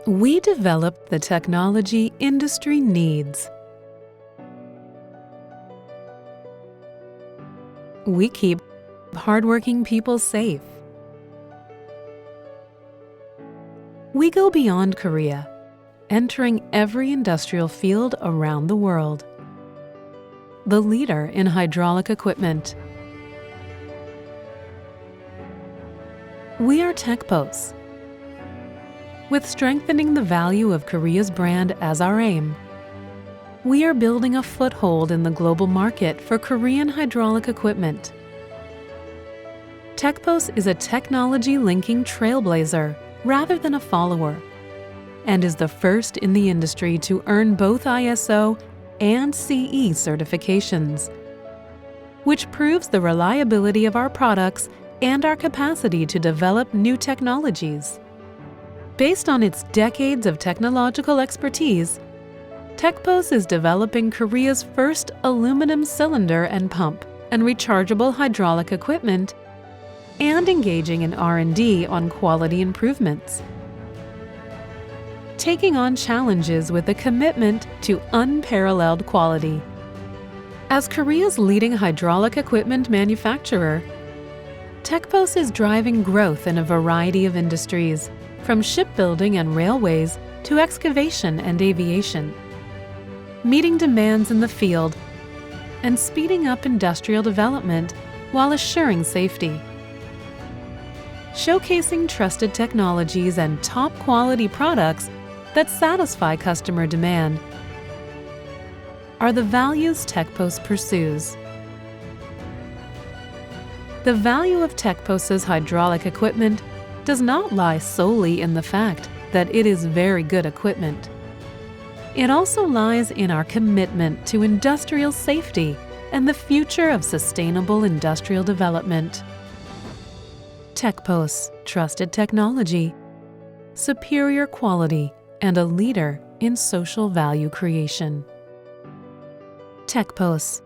We develop the technology industry needs. We keep hardworking people safe. We go beyond Korea, entering every industrial field around the world. The leader in hydraulic equipment. We are TechPos. With strengthening the value of Korea's brand as our aim, we are building a foothold in the global market for Korean hydraulic equipment. TechPos is a technology-linking trailblazer rather than a follower, and is the first in the industry to earn both ISO and CE certifications, which proves the reliability of our products and our capacity to develop new technologies. Based on its decades of technological expertise, TechPos is developing Korea's first aluminum cylinder and pump and rechargeable hydraulic equipment, and engaging in R&D on quality improvements. Taking on challenges with a commitment to unparalleled quality. As Korea's leading hydraulic equipment manufacturer, TechPos is driving growth in a variety of industries, from shipbuilding and railways to excavation and aviation, meeting demands in the field and speeding up industrial development while assuring safety. Showcasing trusted technologies and top-quality products that satisfy customer demand are the values TechPos pursues. The value of TechPos's hydraulic equipment does not lie solely in the fact that it is very good equipment. It also lies in our commitment to industrial safety and the future of sustainable industrial development. TechPos, trusted technology, superior quality, and a leader in social value creation. TechPos.